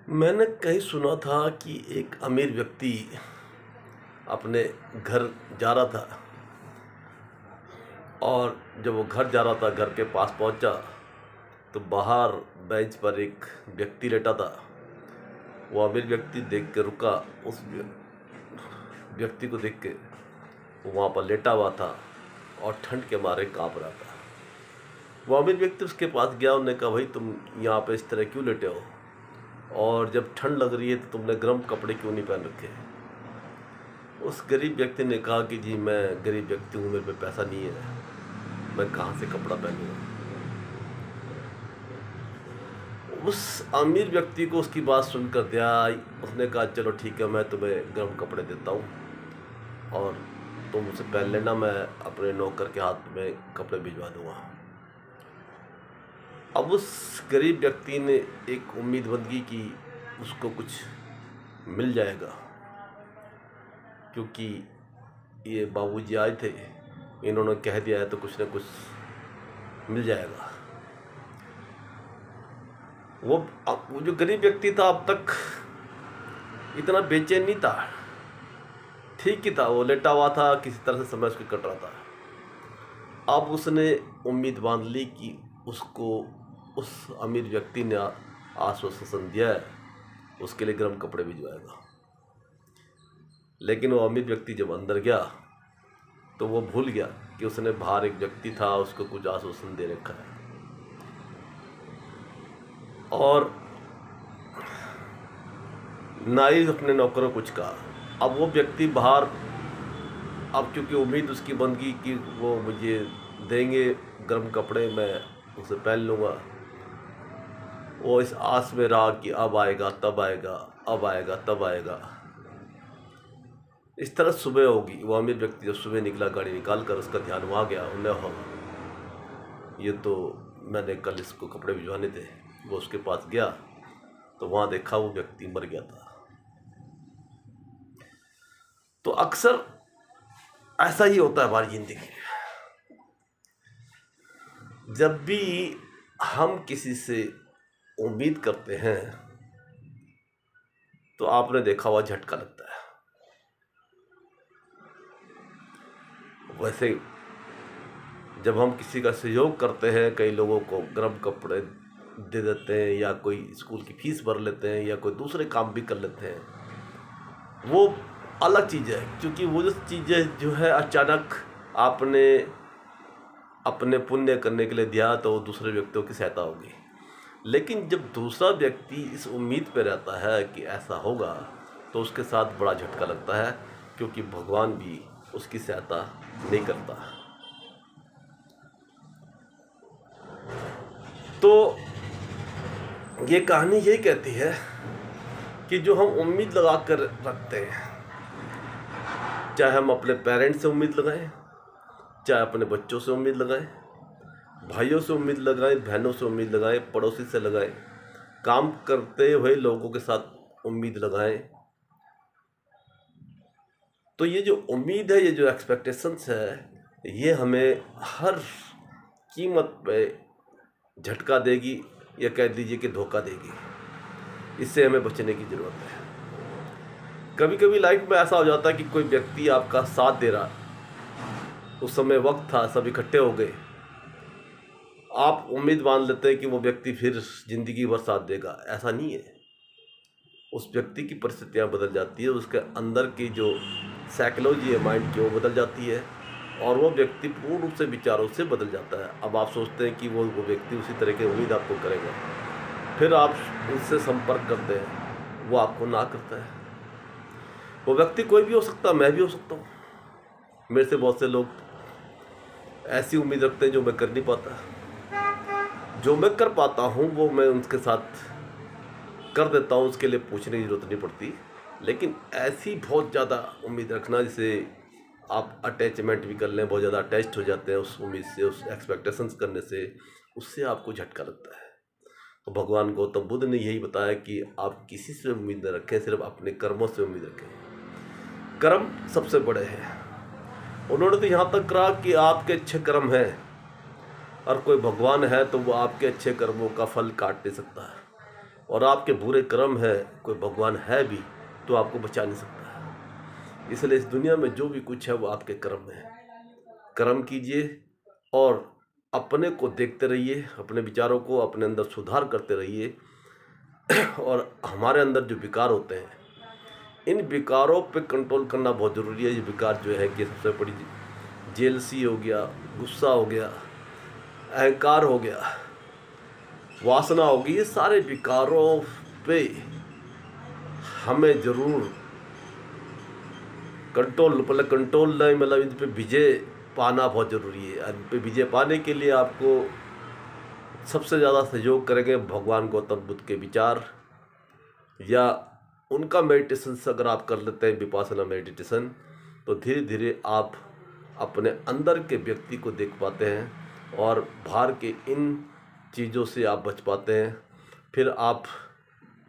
मैंने कहीं सुना था कि एक अमीर व्यक्ति अपने घर जा रहा था। और जब वो घर जा रहा था, घर के पास पहुंचा तो बाहर बेंच पर एक व्यक्ति लेटा था। वो अमीर व्यक्ति देख के रुका। उस व्यक्ति को देख के वो वहाँ पर लेटा हुआ था और ठंड के मारे काँप रहा था। वो अमीर व्यक्ति उसके पास गया। उन्होंने कहा, भाई तुम यहाँ पे इस तरह क्यों लेटे हो, और जब ठंड लग रही है तो तुमने गर्म कपड़े क्यों नहीं पहन रखे। उस गरीब व्यक्ति ने कहा कि जी मैं गरीब व्यक्ति हूँ, मेरे पे पैसा नहीं है, मैं कहाँ से कपड़ा पहनूँगा। उस अमीर व्यक्ति को उसकी बात सुनकर दया आई। उसने कहा, चलो ठीक है, मैं तुम्हें गर्म कपड़े देता हूँ और तुम उसे पहन लेना, मैं अपने नौकर के हाथ में कपड़े भिजवा दूँगा। अब उस गरीब व्यक्ति ने एक उम्मीदबंदी की उसको कुछ मिल जाएगा, क्योंकि ये बाबूजी आए थे, इन्होंने कह दिया है तो कुछ ना कुछ मिल जाएगा। वो जो गरीब व्यक्ति था अब तक इतना बेचैन नहीं था, ठीक ही था, वो लेटा हुआ था, किसी तरह से समय उसको कट रहा था। अब उसने उम्मीद बांध ली कि उसको उस अमीर व्यक्ति ने आश्वासन दिया है, उसके लिए गर्म कपड़े भिजवाएगा। लेकिन वो अमीर व्यक्ति जब अंदर गया तो वो भूल गया कि उसने बाहर एक व्यक्ति था, उसको कुछ आश्वासन दे रखा है। और ना ही अपने नौकरों को कुछ कहा। अब वो व्यक्ति बाहर, अब क्योंकि उम्मीद उसकी बन गई कि वो मुझे देंगे गर्म कपड़े, मैं उसे पहन लूँगा, वो इस आस में रहा कि अब आएगा तब आएगा, अब आएगा तब आएगा। इस तरह सुबह होगी। वो अमीर व्यक्ति जब सुबह निकला, गाड़ी निकाल कर, उसका ध्यान वहाँ गया। ये तो मैंने कल इसको कपड़े भिजवाने थे। वो उसके पास गया तो वहाँ देखा वो व्यक्ति मर गया था। तो अक्सर ऐसा ही होता है हमारी जिंदगी में। जब भी हम किसी से उम्मीद करते हैं तो आपने देखा हुआ झटका लगता है। वैसे जब हम किसी का सहयोग करते हैं, कई लोगों को गर्म कपड़े दे देते हैं, या कोई स्कूल की फीस भर लेते हैं, या कोई दूसरे काम भी कर लेते हैं, वो अलग चीज़ है। क्योंकि वो जो चीज़ें जो है अचानक आपने अपने पुण्य करने के लिए दिया तो वो दूसरे व्यक्तियों की सहायता होगी। लेकिन जब दूसरा व्यक्ति इस उम्मीद पर रहता है कि ऐसा होगा, तो उसके साथ बड़ा झटका लगता है, क्योंकि भगवान भी उसकी सहायता नहीं करता। तो ये कहानी यही कहती है कि जो हम उम्मीद लगा कर रखते हैं, चाहे हम अपने पेरेंट्स से उम्मीद लगाएं, चाहे अपने बच्चों से उम्मीद लगाएं, भाइयों से उम्मीद लगाएं, बहनों से उम्मीद लगाएं, पड़ोसी से लगाएं, काम करते हुए लोगों के साथ उम्मीद लगाएं, तो ये जो उम्मीद है, ये जो एक्सपेक्टेशंस है, ये हमें हर कीमत पे झटका देगी, या कह दीजिए कि धोखा देगी। इससे हमें बचने की ज़रूरत है। कभी कभी लाइफ में ऐसा हो जाता है कि कोई व्यक्ति आपका साथ दे रहा, उस समय वक्त था, सब इकट्ठे हो गए, आप उम्मीद बांध लेते हैं कि वो व्यक्ति फिर ज़िंदगी भर साथ देगा। ऐसा नहीं है। उस व्यक्ति की परिस्थितियाँ बदल जाती है, उसके अंदर की जो साइकोलॉजी है माइंड की, वो बदल जाती है, और वो व्यक्ति पूर्ण रूप से विचारों से बदल जाता है। अब आप सोचते हैं कि वो व्यक्ति उसी तरह की उम्मीद आपको करेगा, फिर आप उससे संपर्क करते हैं, वो आपको ना करता है। वो व्यक्ति कोई भी हो सकता है, मैं भी हो सकता हूँ। मेरे से बहुत से लोग ऐसी उम्मीद रखते हैं जो मैं कर नहीं पाता। जो मैं कर पाता हूँ वो मैं उनके साथ कर देता हूँ, उसके लिए पूछने की जरूरत नहीं पड़ती। लेकिन ऐसी बहुत ज़्यादा उम्मीद रखना जिसे आप अटैचमेंट भी कर लें, बहुत ज़्यादा अटैच्ड हो जाते हैं उस उम्मीद से, उस एक्सपेक्टेशंस करने से, उससे आपको झटका लगता है। तो भगवान गौतम बुद्ध ने यही बताया कि आप किसी से उम्मीद न रखें, सिर्फ अपने कर्मों से उम्मीद रखें। कर्म सबसे बड़े हैं। उन्होंने तो यहाँ तक कहा कि आपके अच्छे कर्म हैं, और कोई भगवान है तो वो आपके अच्छे कर्मों का फल काट नहीं सकता है। और आपके बुरे कर्म है, कोई भगवान है भी तो आपको बचा नहीं सकता। इसलिए इस दुनिया में जो भी कुछ है वो आपके कर्म है। कर्म कीजिए और अपने को देखते रहिए, अपने विचारों को अपने अंदर सुधार करते रहिए। और हमारे अंदर जो विकार होते हैं, इन विकारों पे कंट्रोल करना बहुत ज़रूरी है। ये विकार जो है कि सबसे बड़ी जेलसी हो गया, गुस्सा हो गया, अहंकार हो गया, वासना होगी, ये सारे विकारों पे हमें ज़रूर कंट्रोल नहीं, मतलब इन पे विजय पाना बहुत ज़रूरी है। इन पे विजय पाने के लिए आपको सबसे ज़्यादा सहयोग करेंगे भगवान गौतम बुद्ध के विचार या उनका मेडिटेशन। अगर आप कर लेते हैं विपासना मेडिटेशन, तो धीरे धीरे आप अपने अंदर के व्यक्ति को देख पाते हैं और बाहर के इन चीज़ों से आप बच पाते हैं। फिर आप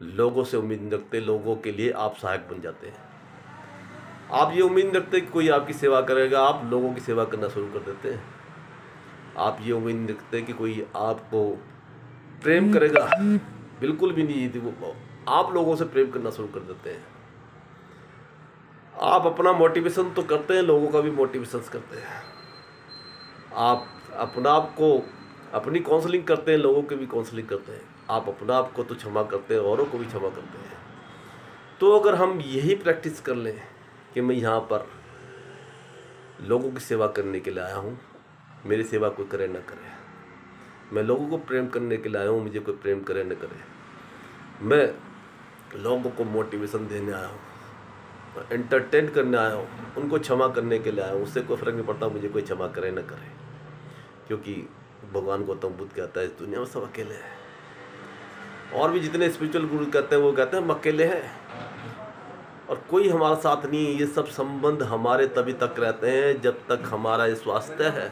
लोगों से उम्मीद नहीं रखते, लोगों के लिए आप सहायक बन जाते हैं। आप ये उम्मीद नहीं रखते कि कोई आपकी सेवा करेगा, आप लोगों की सेवा करना शुरू कर देते हैं। आप ये उम्मीद नहीं रखते कि कोई आपको प्रेम करेगा, बिल्कुल भी नहीं। वो आप लोगों से प्रेम करना शुरू कर देते हैं। आप अपना मोटिवेशन तो करते हैं, लोगों का भी मोटिवेशन करते हैं। आप अपना आप को अपनी काउंसलिंग करते हैं, लोगों की भी काउंसलिंग करते हैं। आप अपना आप को तो क्षमा करते हैं, औरों को भी क्षमा करते हैं। तो अगर हम यही प्रैक्टिस कर लें कि मैं यहाँ पर लोगों की सेवा करने के लिए आया हूँ, मेरी सेवा कोई करे ना करे, मैं लोगों को प्रेम करने के लिए आया हूँ, मुझे कोई प्रेम करे न करे, मैं लोगों को मोटिवेशन देने आया हूँ, एंटरटेन करने आया हूँ, उनको क्षमा करने के लिए आया हूँ, उससे कोई फ़र्क नहीं पड़ता मुझे कोई क्षमा करे न करे। क्योंकि भगवान गौतम बुद्ध कहता है इस दुनिया में सब अकेले हैं। और भी जितने स्पिरिचुअल गुरु कहते हैं वो कहते हैं हम अकेले हैं और कोई हमारा साथ नहीं है। ये सब संबंध हमारे तभी तक रहते हैं जब तक हमारा ये स्वास्थ्य है।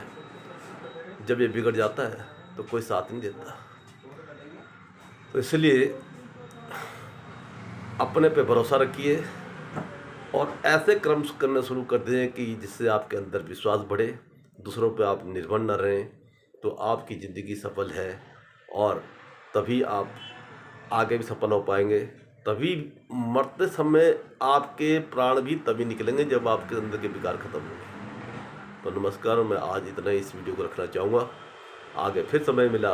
जब ये बिगड़ जाता है तो कोई साथ नहीं देता। तो इसलिए अपने पे भरोसा रखिए और ऐसे कर्म करना शुरू कर दें कि जिससे आपके अंदर विश्वास बढ़े, दूसरों पे आप निर्भर न रहें, तो आपकी ज़िंदगी सफल है और तभी आप आगे भी सफल हो पाएंगे। तभी मरते समय आपके प्राण भी तभी निकलेंगे जब आपके अंदर के विकार खत्म होंगे। तो नमस्कार, मैं आज इतना ही इस वीडियो को रखना चाहूँगा। आगे फिर समय मिला